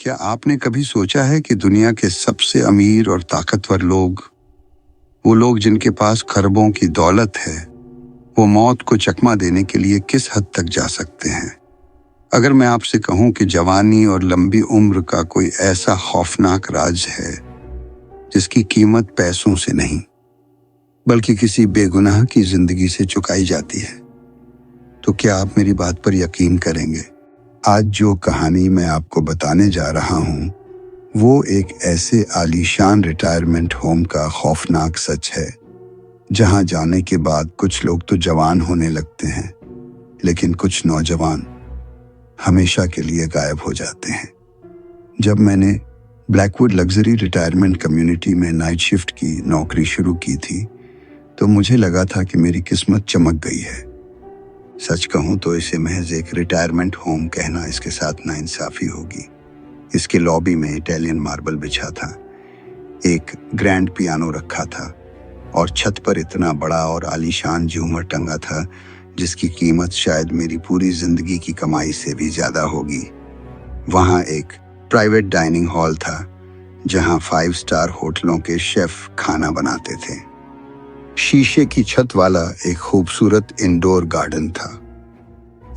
क्या आपने कभी सोचा है कि दुनिया के सबसे अमीर और ताकतवर लोग, वो लोग जिनके पास खरबों की दौलत है, वो मौत को चकमा देने के लिए किस हद तक जा सकते हैं? अगर मैं आपसे कहूं कि जवानी और लंबी उम्र का कोई ऐसा खौफनाक राज है जिसकी कीमत पैसों से नहीं बल्कि किसी बेगुनाह की जिंदगी से चुकाई जाती है, तो क्या आप मेरी बात पर यकीन करेंगे? आज जो कहानी मैं आपको बताने जा रहा हूं, वो एक ऐसे आलीशान रिटायरमेंट होम का खौफनाक सच है जहां जाने के बाद कुछ लोग तो जवान होने लगते हैं, लेकिन कुछ नौजवान हमेशा के लिए गायब हो जाते हैं। जब मैंने ब्लैकवुड लग्जरी रिटायरमेंट कम्युनिटी में नाइट शिफ्ट की नौकरी शुरू की थी, तो मुझे लगा था कि मेरी किस्मत चमक गई है। सच कहूं तो इसे महज एक रिटायरमेंट होम कहना इसके साथ नाइंसाफी होगी। इसके लॉबी में इटालियन मार्बल बिछा था, एक ग्रैंड पियानो रखा था और छत पर इतना बड़ा और आलीशान झूमर टंगा था जिसकी कीमत शायद मेरी पूरी जिंदगी की कमाई से भी ज्यादा होगी। वहां एक प्राइवेट डाइनिंग हॉल था जहां 5 स्टार होटलों के शेफ खाना बनाते थे। शीशे की छत वाला एक खूबसूरत इंडोर गार्डन था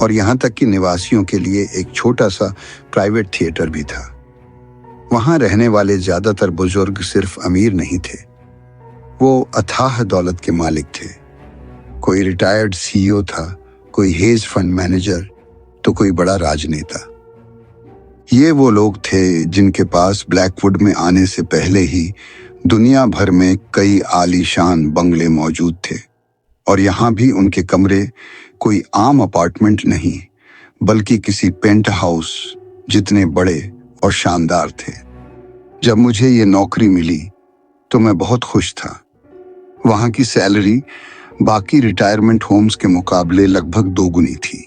और यहाँ तक कि निवासियों के लिए एक छोटा सा प्राइवेट थिएटर भी था। वहाँ रहने वाले ज्यादातर बुजुर्ग सिर्फ अमीर नहीं थे, वो अथाह दौलत के मालिक थे। कोई रिटायर्ड सीईओ था, कोई हेज फंड मैनेजर, तो कोई बड़ा राजनेता। ये वो लोग थे जिनके पास ब्लैकवुड में आने से पहले ही दुनिया भर में कई आलीशान बंगले मौजूद थे और यहाँ भी उनके कमरे कोई आम अपार्टमेंट नहीं बल्कि किसी पेंट हाउस जितने बड़े और शानदार थे। जब मुझे ये नौकरी मिली तो मैं बहुत खुश था। वहाँ की सैलरी बाकी रिटायरमेंट होम्स के मुकाबले लगभग दोगुनी थी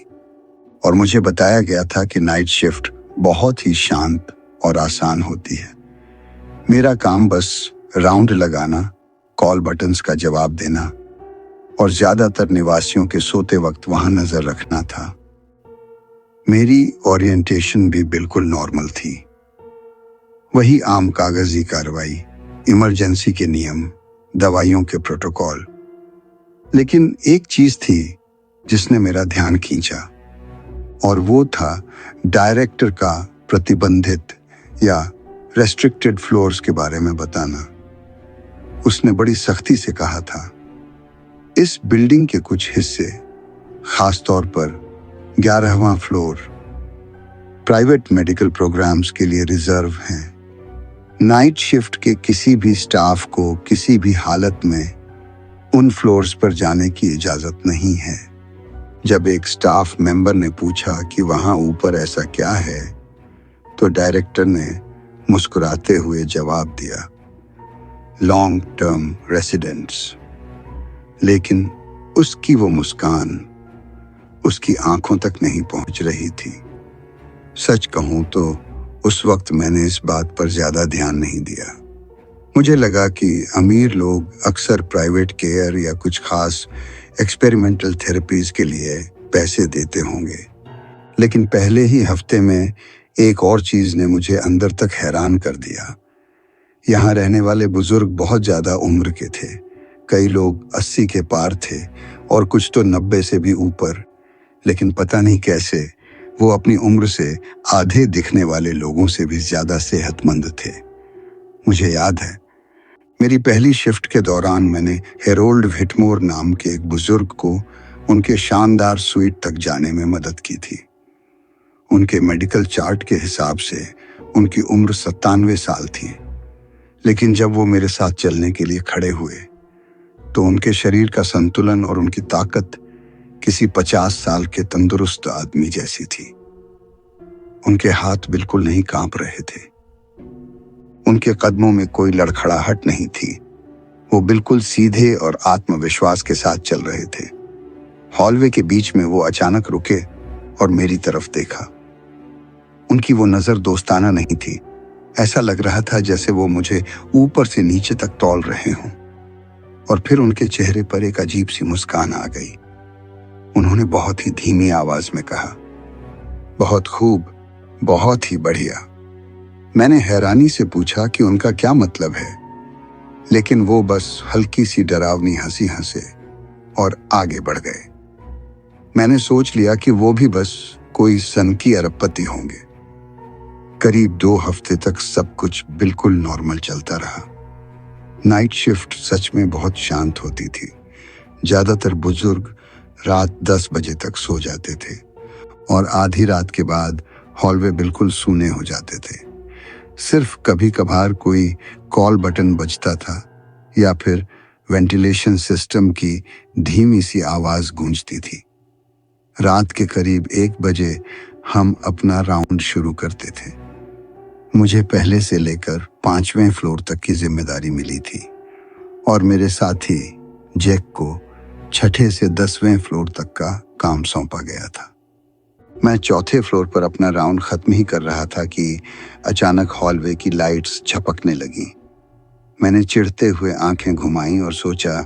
और मुझे बताया गया था कि नाइट शिफ्ट बहुत ही शांत और आसान होती है। मेरा काम बस राउंड लगाना, कॉल बटन्स का जवाब देना और ज्यादातर निवासियों के सोते वक्त वहां नजर रखना था। मेरी ओरिएंटेशन भी बिल्कुल नॉर्मल थी, वही आम कागजी कार्रवाई, इमरजेंसी के नियम, दवाइयों के प्रोटोकॉल। लेकिन एक चीज थी जिसने मेरा ध्यान खींचा और वो था डायरेक्टर का प्रतिबंधित या रेस्ट्रिक्टेड फ्लोर्स के बारे में बताना। उसने बड़ी सख्ती से कहा था, इस बिल्डिंग के कुछ हिस्से, खास तौर पर 11वां फ्लोर, प्राइवेट मेडिकल प्रोग्राम्स के लिए रिजर्व हैं। नाइट शिफ्ट के किसी भी स्टाफ को किसी भी हालत में उन फ्लोर्स पर जाने की इजाजत नहीं है। जब एक स्टाफ मेंबर ने पूछा कि वहां ऊपर ऐसा क्या है, तो डायरेक्टर ने मुस्कुराते हुए जवाब दिया, लॉन्ग टर्म रेसिडेंट्स। लेकिन उसकी वो मुस्कान उसकी आंखों तक नहीं पहुंच रही थी। सच कहूं तो उस वक्त मैंने इस बात पर ज्यादा ध्यान नहीं दिया। मुझे लगा कि अमीर लोग अक्सर प्राइवेट केयर या कुछ खास एक्सपेरिमेंटल थेरेपीज के लिए पैसे देते होंगे। लेकिन पहले ही हफ्ते में एक और चीज ने मुझे अंदर तक हैरान कर दिया। यहाँ रहने वाले बुजुर्ग बहुत ज्यादा उम्र के थे। कई लोग 80 के पार थे और कुछ तो 90 से भी ऊपर। लेकिन पता नहीं कैसे वो अपनी उम्र से आधे दिखने वाले लोगों से भी ज्यादा सेहतमंद थे। मुझे याद है, मेरी पहली शिफ्ट के दौरान मैंने हेरोल्ड व्हिटमोर नाम के एक बुजुर्ग को उनके शानदार स्वीट तक जाने में मदद की थी। उनके मेडिकल चार्ट के हिसाब से उनकी उम्र 97 साल थी, लेकिन जब वो मेरे साथ चलने के लिए खड़े हुए तो उनके शरीर का संतुलन और उनकी ताकत किसी 50 साल के तंदुरुस्त आदमी जैसी थी। उनके हाथ बिल्कुल नहीं कांप रहे थे, उनके कदमों में कोई लड़खड़ाहट नहीं थी। वो बिल्कुल सीधे और आत्मविश्वास के साथ चल रहे थे। हॉलवे के बीच में वो अचानक रुके और मेरी तरफ देखा। उनकी वो नजर दोस्ताना नहीं थी, ऐसा लग रहा था जैसे वो मुझे ऊपर से नीचे तक तौल रहे हों। और फिर उनके चेहरे पर एक अजीब सी मुस्कान आ गई। उन्होंने बहुत ही धीमी आवाज में कहा, बहुत खूब, बहुत ही बढ़िया। मैंने हैरानी से पूछा कि उनका क्या मतलब है, लेकिन वो बस हल्की सी डरावनी हंसी हंसे और आगे बढ़ गए। मैंने सोच लिया कि वो भी बस कोई सनकी अरबपति होंगे। करीब 2 हफ्ते तक सब कुछ बिल्कुल नॉर्मल चलता रहा। नाइट शिफ्ट सच में बहुत शांत होती थी। ज्यादातर बुजुर्ग रात 10 बजे तक सो जाते थे और आधी रात के बाद हॉलवे बिल्कुल सूने हो जाते थे। सिर्फ कभी कभार कोई कॉल बटन बजता था या फिर वेंटिलेशन सिस्टम की धीमी सी आवाज गूंजती थी। रात के करीब 1 बजे हम अपना राउंड शुरू करते थे। मुझे पहले से लेकर 5वें फ्लोर तक की जिम्मेदारी मिली थी और मेरे साथी जैक को 6ठे से 10वें फ्लोर तक का काम सौंपा गया था। मैं 4थे फ्लोर पर अपना राउंड खत्म ही कर रहा था कि अचानक हॉलवे की लाइट्स झपकने लगी। मैंने चिढ़ते हुए आंखें घुमाईं और सोचा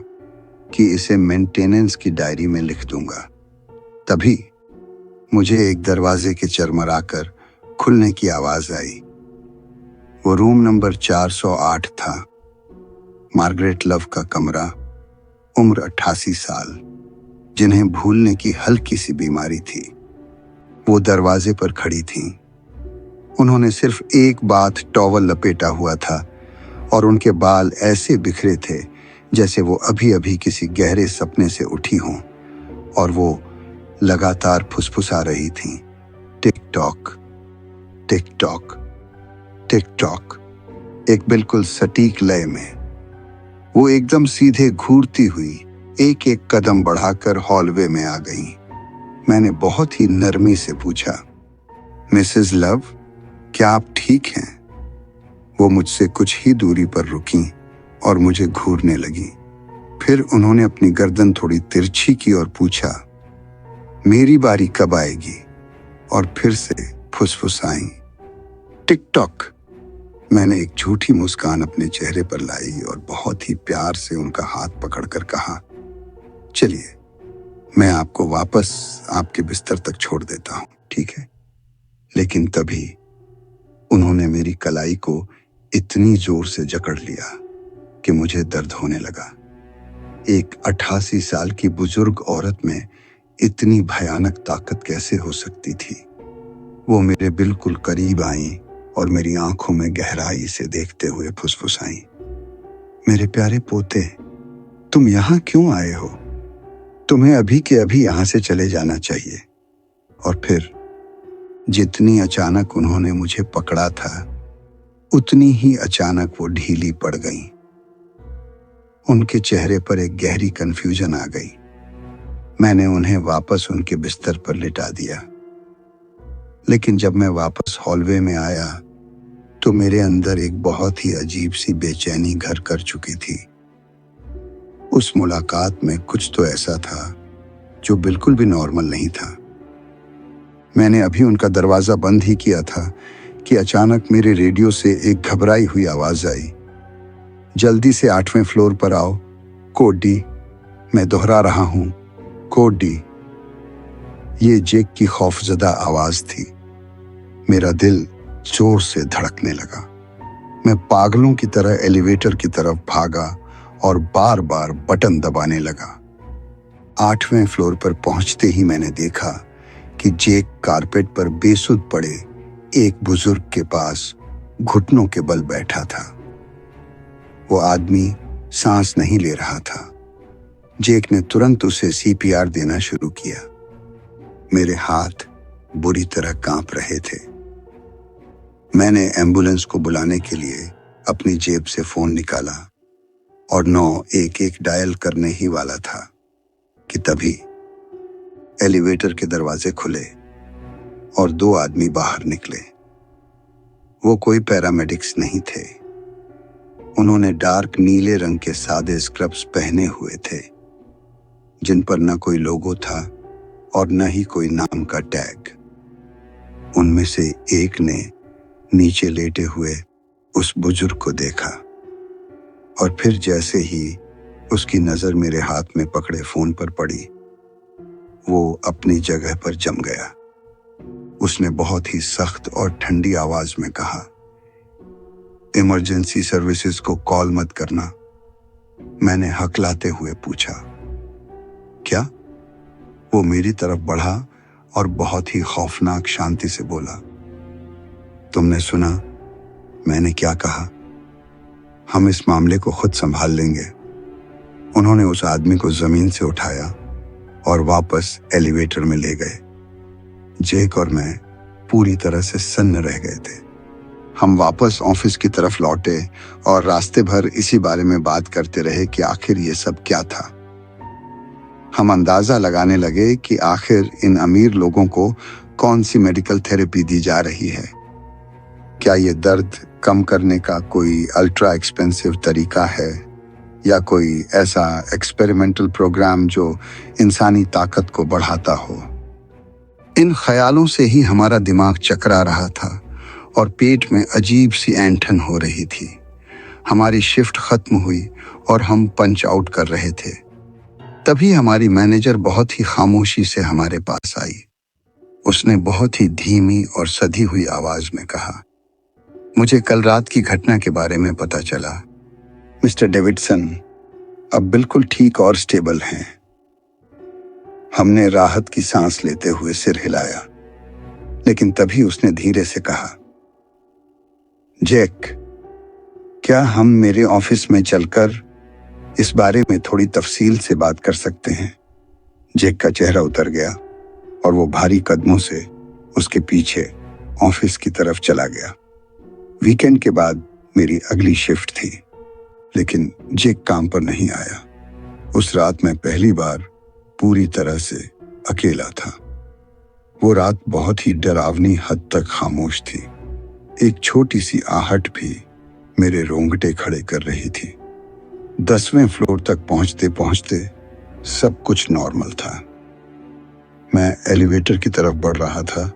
कि इसे मेंटेनेंस की डायरी में लिख दूंगा। तभी मुझे एक दरवाजे के चरमराकर खुलने की आवाज आई। वो रूम नंबर 408 था। मार्गरेट लव का कमरा, उम्र 88 साल, जिन्हें भूलने की हल्की सी बीमारी थी। वो दरवाजे पर खड़ी थीं। उन्होंने सिर्फ एक बात टॉवल लपेटा हुआ था और उनके बाल ऐसे बिखरे थे जैसे वो अभी अभी किसी गहरे सपने से उठी हों, और वो लगातार फुसफुसा रही थीं। Tick tock, tick tock, tick tock, एक बिल्कुल सटीक लय में। वो एकदम सीधे घूरती हुई एक एक कदम बढ़ाकर हॉलवे में आ गईं। मैंने बहुत ही नरमी से पूछा, मिसेस लव, क्या आप ठीक हैं? वो मुझसे कुछ ही दूरी पर रुकीं और मुझे घूरने लगीं। फिर उन्होंने अपनी गर्दन थोड़ी तिरछी की और पूछा, मेरी बारी कब आएगी? और फिर से फुसफुसाईं, टिक टॉक। मैंने एक झूठी मुस्कान अपने चेहरे पर लाई और बहुत ही प्यार से उनका हाथ पकड़कर कहा, चलिए, मैं आपको वापस आपके बिस्तर तक छोड़ देता हूं, ठीक है? लेकिन तभी उन्होंने मेरी कलाई को इतनी जोर से जकड़ लिया कि मुझे दर्द होने लगा। एक 88 साल की बुजुर्ग औरत में इतनी भयानक ताकत कैसे हो सकती थी? वो मेरे बिल्कुल करीब आईं और मेरी आंखों में गहराई से देखते हुए फुसफुसाईं, मेरे प्यारे पोते, तुम यहां क्यों आए हो? तुम्हें अभी के अभी यहां से चले जाना चाहिए। और फिर जितनी अचानक उन्होंने मुझे पकड़ा था, उतनी ही अचानक वो ढीली पड़ गईं। उनके चेहरे पर एक गहरी कंफ्यूजन आ गई। मैंने उन्हें वापस उनके बिस्तर पर लिटा दिया। लेकिन जब मैं वापस हॉलवे में आया तो मेरे अंदर एक बहुत ही अजीब सी बेचैनी घर कर चुकी थी। उस मुलाकात में कुछ तो ऐसा था जो बिल्कुल भी नॉर्मल नहीं था। मैंने अभी उनका दरवाजा बंद ही किया था कि अचानक मेरे रेडियो से एक घबराई हुई आवाज आई, जल्दी से 8वें फ्लोर पर आओ, कोड डी। मैं दोहरा रहा हूं, कोड डी। ये जेक की खौफजदा आवाज थी। मेरा दिल जोर से धड़कने लगा। मैं पागलों की तरह एलिवेटर की तरफ भागा और बार बार बटन दबाने लगा। 8वें फ्लोर पर पहुंचते ही मैंने देखा कि जेक कारपेट पर बेसुध पड़े एक बुजुर्ग के पास घुटनों के बल बैठा था। वो आदमी सांस नहीं ले रहा था। जेक ने तुरंत उसे सीपीआर देना शुरू किया। मेरे हाथ बुरी तरह कांप रहे थे। मैंने एम्बुलेंस को बुलाने के लिए अपनी जेब से फोन निकाला और 911 डायल करने ही वाला था कि तभी एलिवेटर के दरवाजे खुले और 2 आदमी बाहर निकले। वो कोई पैरामेडिक्स नहीं थे। उन्होंने डार्क नीले रंग के सादे स्क्रब्स पहने हुए थे, जिन पर न कोई लोगो था और न ही कोई नाम का टैग। उनमें से एक ने नीचे लेटे हुए उस बुजुर्ग को देखा और फिर जैसे ही उसकी नजर मेरे हाथ में पकड़े फोन पर पड़ी, वो अपनी जगह पर जम गया। उसने बहुत ही सख्त और ठंडी आवाज में कहा, इमरजेंसी सर्विसेज को कॉल मत करना, मैंने हकलाते हुए पूछा। क्या? वो मेरी तरफ बढ़ा और बहुत ही खौफनाक शांति से बोला, तुमने सुना मैंने क्या कहा? हम इस मामले को खुद संभाल लेंगे। उन्होंने उस आदमी को जमीन से उठाया और वापस एलिवेटर में ले गए। जेक और मैं पूरी तरह से सन्न रह गए थे। हम वापस ऑफिस की तरफ लौटे और रास्ते भर इसी बारे में बात करते रहे कि आखिर ये सब क्या था। हम अंदाजा लगाने लगे कि आखिर इन अमीर लोगों को कौन सी मेडिकल थेरेपी दी जा रही है। क्या ये दर्द कम करने का कोई अल्ट्रा एक्सपेंसिव तरीका है या कोई ऐसा एक्सपेरिमेंटल प्रोग्राम जो इंसानी ताकत को बढ़ाता हो। इन ख्यालों से ही हमारा दिमाग चकरा रहा था और पेट में अजीब सी ऐंठन हो रही थी। हमारी शिफ्ट खत्म हुई और हम पंच आउट कर रहे थे। तभी हमारी मैनेजर बहुत ही खामोशी से हमारे पास आई। उसने बहुत ही धीमी और सधी हुई आवाज में कहा, मुझे कल रात की घटना के बारे में पता चला। मिस्टर डेविडसन अब बिल्कुल ठीक और स्टेबल हैं। हमने राहत की सांस लेते हुए सिर हिलाया, लेकिन तभी उसने धीरे से कहा, जैक, क्या हम मेरे ऑफिस में चलकर इस बारे में थोड़ी तफसील से बात कर सकते हैं? जैक का चेहरा उतर गया और वो भारी कदमों से उसके पीछे ऑफिस की तरफ चला गया। वीकेंड के बाद मेरी अगली शिफ्ट थी, लेकिन जैक काम पर नहीं आया। उस रात मैं पहली बार पूरी तरह से अकेला था। वो रात बहुत ही डरावनी हद तक खामोश थी। एक छोटी सी आहट भी मेरे रोंगटे खड़े कर रही थी। 10वें फ्लोर तक पहुंचते पहुंचते सब कुछ नॉर्मल था। मैं एलिवेटर की तरफ बढ़ रहा था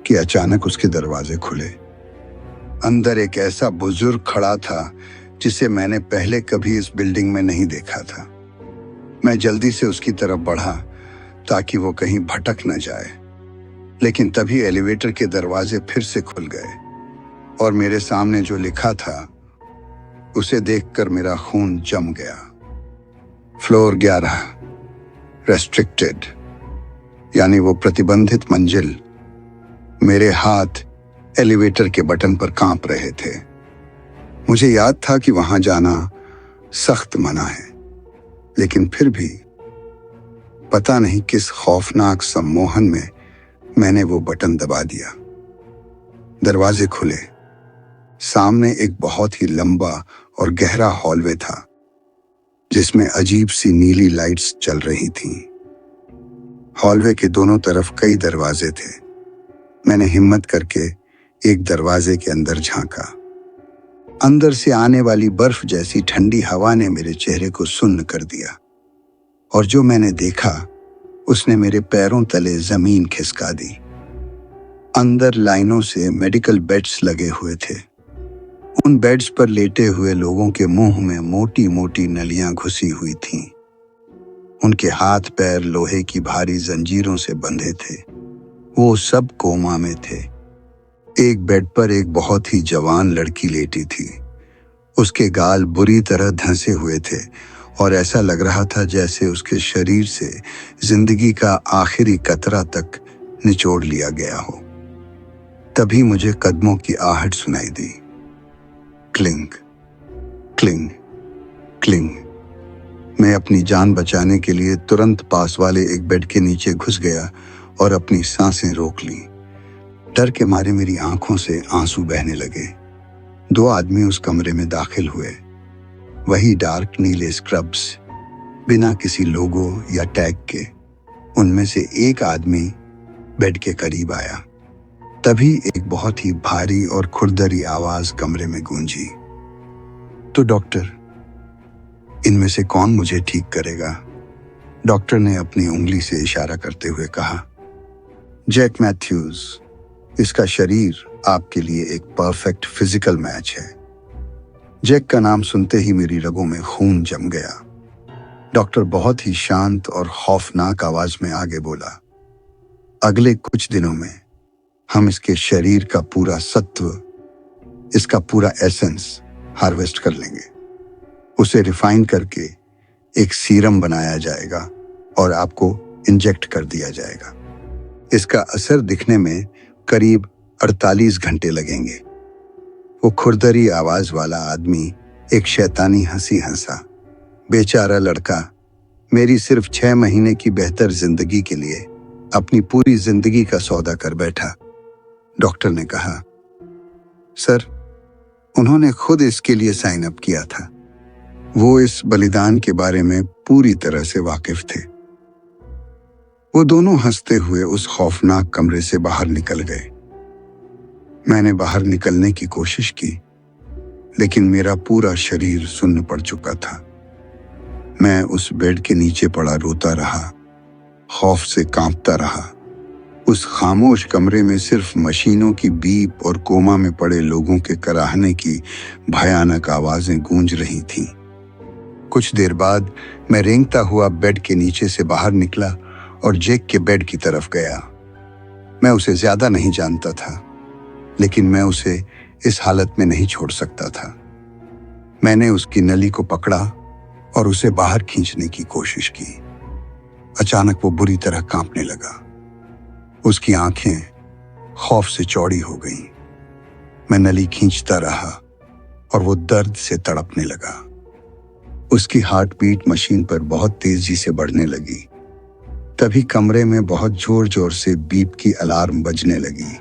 कि अचानक उसके दरवाजे खुले। अंदर एक ऐसा बुजुर्ग खड़ा था जिसे मैंने पहले कभी इस बिल्डिंग में नहीं देखा था। मैं जल्दी से उसकी तरफ बढ़ा ताकि वो कहीं भटक न जाए, लेकिन तभी एलिवेटर के दरवाजे फिर से खुल गए और मेरे सामने जो लिखा था उसे देखकर मेरा खून जम गया। फ्लोर 11, रेस्ट्रिक्टेड, यानी वो प्रतिबंधित मंजिल। मेरे हाथ एलिवेटर के बटन पर कांप रहे थे। मुझे याद था कि वहां जाना सख्त मना है, लेकिन फिर भी पता नहीं किस खौफनाक सम्मोहन में मैंने वो बटन दबा दिया। दरवाजे खुले। सामने एक बहुत ही लंबा और गहरा हॉलवे था जिसमें अजीब सी नीली लाइट्स चल रही थीं। हॉलवे के दोनों तरफ कई दरवाजे थे। मैंने हिम्मत करके एक दरवाजे के अंदर झांका। अंदर से आने वाली बर्फ जैसी ठंडी हवा ने मेरे चेहरे को सुन्न कर दिया और जो मैंने देखा उसने मेरे पैरों तले जमीन खिसका दी। अंदर लाइनों से मेडिकल बेड्स लगे हुए थे। उन बेड्स पर लेटे हुए लोगों के मुंह में मोटी मोटी नलियां घुसी हुई थीं। उनके हाथ पैर लोहे की भारी जंजीरों से बंधे थे। वो सब कोमा में थे। एक बेड पर एक बहुत ही जवान लड़की लेटी थी। उसके गाल बुरी तरह धंसे हुए थे और ऐसा लग रहा था जैसे उसके शरीर से जिंदगी का आखिरी कतरा तक निचोड़ लिया गया हो। तभी मुझे कदमों की आहट सुनाई दी। Cling, cling, cling. मैं अपनी जान बचाने के लिए तुरंत पास वाले एक बेड के नीचे घुस गया और अपनी सांसें रोक ली। डर के मारे मेरी आंखों से आंसू बहने लगे। 2 आदमी उस कमरे में दाखिल हुए। वही डार्क नीले स्क्रब्स, बिना किसी लोगो या टैग के। उनमें से एक आदमी बेड के करीब आया। तभी एक बहुत ही भारी और खुरदरी आवाज कमरे में गूंजी, तो डॉक्टर, इनमें से कौन मुझे ठीक करेगा? डॉक्टर ने अपनी उंगली से इशारा करते हुए कहा, जैक मैथ्यूज, इसका शरीर आपके लिए एक परफेक्ट फिजिकल मैच है। जैक का नाम सुनते ही मेरी रगों में खून जम गया। डॉक्टर बहुत ही शांत और खौफनाक आवाज में आगे बोला, अगले कुछ दिनों में हम इसके शरीर का पूरा सत्व इसका पूरा एसेंस हार्वेस्ट कर लेंगे। उसे रिफाइन करके एक सीरम बनाया जाएगा और आपको इंजेक्ट कर दिया जाएगा। इसका असर दिखने में करीब 48 घंटे लगेंगे। वो खुरदरी आवाज वाला आदमी एक शैतानी हंसी हंसा। बेचारा लड़का मेरी सिर्फ 6 महीने की बेहतर जिंदगी के लिए अपनी पूरी जिंदगी का सौदा कर बैठा। डॉक्टर ने कहा, सर, उन्होंने खुद इसके लिए साइन अप किया था। वो इस बलिदान के बारे में पूरी तरह से वाकिफ थे। वो दोनों हंसते हुए उस खौफनाक कमरे से बाहर निकल गए। मैंने बाहर निकलने की कोशिश की, लेकिन मेरा पूरा शरीर सुन्न पड़ चुका था। मैं उस बेड के नीचे पड़ा रोता रहा, खौफ से कांपता रहा। उस खामोश कमरे में सिर्फ मशीनों की बीप और कोमा में पड़े लोगों के कराहने की भयानक आवाजें गूंज रही थीं। कुछ देर बाद मैं रेंगता हुआ बेड के नीचे से बाहर निकला और जैक के बेड की तरफ गया। मैं उसे ज्यादा नहीं जानता था, लेकिन मैं उसे इस हालत में नहीं छोड़ सकता था। मैंने उसकी नली को पकड़ा और उसे बाहर खींचने की कोशिश की। अचानक वो बुरी तरह कांपने लगा। उसकी आंखें खौफ से चौड़ी हो गईं। मैं नली खींचता रहा और वो दर्द से तड़पने लगा। उसकी हार्ट बीट मशीन पर बहुत तेजी से बढ़ने लगी। तभी कमरे में बहुत जोर जोर से बीप की अलार्म बजने लगी।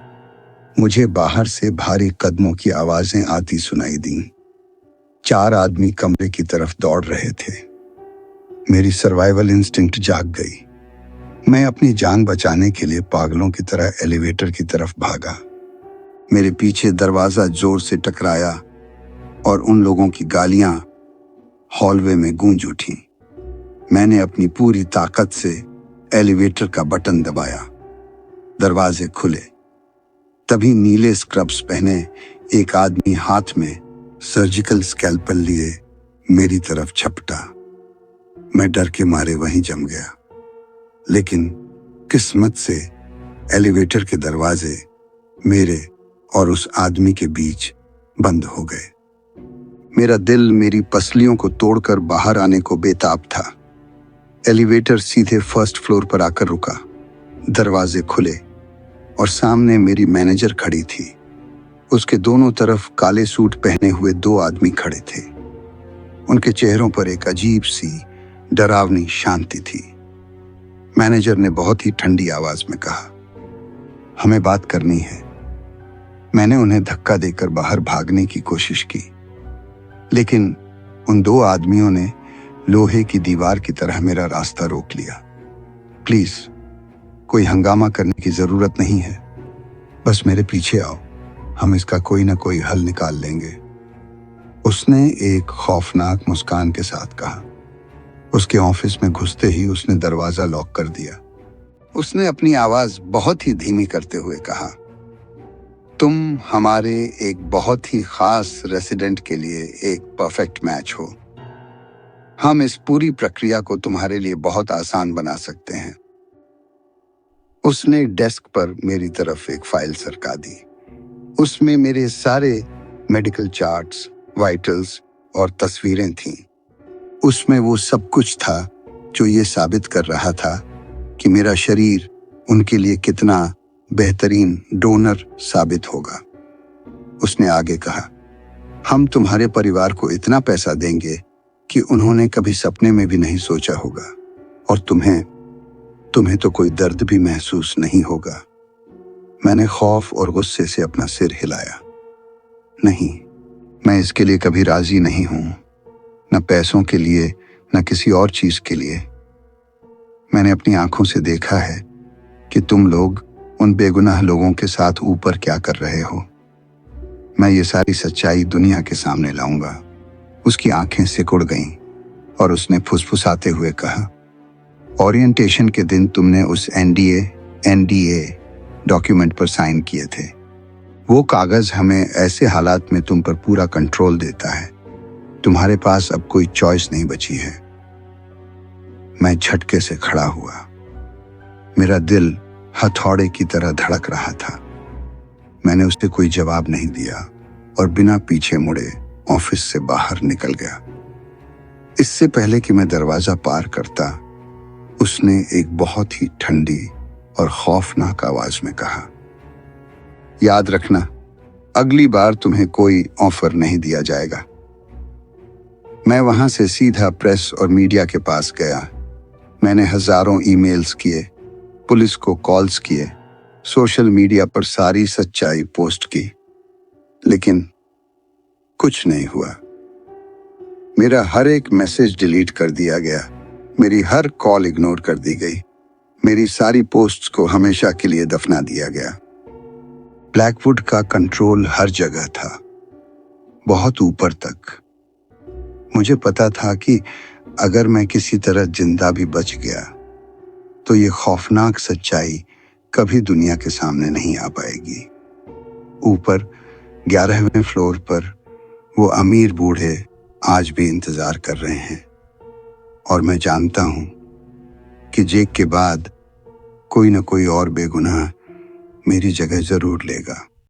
मुझे बाहर से भारी कदमों की आवाजें आती सुनाई दीं। 4 आदमी कमरे की तरफ दौड़ रहे थे। मेरी सर्वाइवल इंस्टिंक्ट जाग गई। मैं अपनी जान बचाने के लिए पागलों की तरह एलिवेटर की तरफ भागा। मेरे पीछे दरवाजा जोर से टकराया और उन लोगों की गालियां हॉलवे में गूंज उठी। मैंने अपनी पूरी ताकत से एलिवेटर का बटन दबाया। दरवाजे खुले। तभी नीले स्क्रब्स पहने एक आदमी हाथ में सर्जिकल स्कैल्पेल लिए मेरी तरफ झपटा। मैं डर के मारे वहीं जम गया, लेकिन किस्मत से एलिवेटर के दरवाजे मेरे और उस आदमी के बीच बंद हो गए। मेरा दिल मेरी पसलियों को तोड़कर बाहर आने को बेताब था। एलिवेटर सीधे फर्स्ट फ्लोर पर आकर रुका। दरवाजे खुले और सामने मेरी मैनेजर खड़ी थी। उसके दोनों तरफ काले सूट पहने हुए 2 आदमी खड़े थे। उनके चेहरों पर एक अजीब सी डरावनी शांति थी। मैनेजर ने बहुत ही ठंडी आवाज में कहा, हमें बात करनी है। मैंने उन्हें धक्का देकर बाहर भागने की कोशिश की, लेकिन उन 2 आदमियों ने लोहे की दीवार की तरह मेरा रास्ता रोक लिया। प्लीज, कोई हंगामा करने की जरूरत नहीं है। बस मेरे पीछे आओ, हम इसका कोई ना कोई हल निकाल लेंगे। उसने एक खौफनाक मुस्कान के साथ कहा। उसके ऑफिस में घुसते ही उसने दरवाजा लॉक कर दिया। उसने अपनी आवाज बहुत ही धीमी करते हुए कहा, तुम हमारे एक बहुत ही खास रेसिडेंट के लिए एक परफेक्ट मैच हो। हम इस पूरी प्रक्रिया को तुम्हारे लिए बहुत आसान बना सकते हैं। उसने डेस्क पर मेरी तरफ एक फाइल सरका दी। उसमें मेरे सारे मेडिकल चार्ट्स, वाइटल्स और तस्वीरें थीं। उसमें वो सब कुछ था जो ये साबित कर रहा था कि मेरा शरीर उनके लिए कितना बेहतरीन डोनर साबित होगा। उसने आगे कहा, हम तुम्हारे परिवार को इतना पैसा देंगे कि उन्होंने कभी सपने में भी नहीं सोचा होगा, और तुम्हें तो कोई दर्द भी महसूस नहीं होगा। मैंने खौफ और गुस्से से अपना सिर हिलाया। नहीं, मैं इसके लिए कभी राजी नहीं हूं, न पैसों के लिए न किसी और चीज के लिए। मैंने अपनी आंखों से देखा है कि तुम लोग उन बेगुनाह लोगों के साथ ऊपर क्या कर रहे हो। मैं ये सारी सच्चाई दुनिया के सामने लाऊंगा। उसकी आंखें सिकुड़ गईं और उसने फुसफुसाते हुए कहा, ओरिएंटेशन के दिन तुमने उस एनडीए डॉक्यूमेंट पर साइन किए थे। वो कागज हमें ऐसे हालात में तुम पर पूरा कंट्रोल देता है। तुम्हारे पास अब कोई चॉइस नहीं बची है। मैं झटके से खड़ा हुआ। मेरा दिल हथौड़े की तरह धड़क रहा था। मैंने उसे कोई जवाब नहीं दिया, और बिना पीछे मुड़े ऑफिस से बाहर निकल गया। इससे पहले कि मैं दरवाजा पार करता, उसने एक बहुत ही ठंडी और खौफनाक आवाज में कहा, याद रखना, अगली बार तुम्हें कोई ऑफर नहीं दिया जाएगा। मैं वहां से सीधा प्रेस और मीडिया के पास गया। मैंने हजारों ईमेल्स किए, पुलिस को कॉल्स किए, सोशल मीडिया पर सारी सच्चाई पोस्ट की, लेकिन कुछ नहीं हुआ। मेरा हर एक मैसेज डिलीट कर दिया गया, मेरी हर कॉल इग्नोर कर दी गई, मेरी सारी पोस्ट्स को हमेशा के लिए दफना दिया गया। ब्लैकवुड का कंट्रोल हर जगह था, बहुत ऊपर तक। मुझे पता था कि अगर मैं किसी तरह जिंदा भी बच गया तो ये खौफनाक सच्चाई कभी दुनिया के सामने नहीं आ पाएगी। ऊपर 11वें फ्लोर पर वो अमीर बूढ़े आज भी इंतजार कर रहे हैं, और मैं जानता हूं कि जेक के बाद कोई न कोई और बेगुनाह मेरी जगह जरूर लेगा।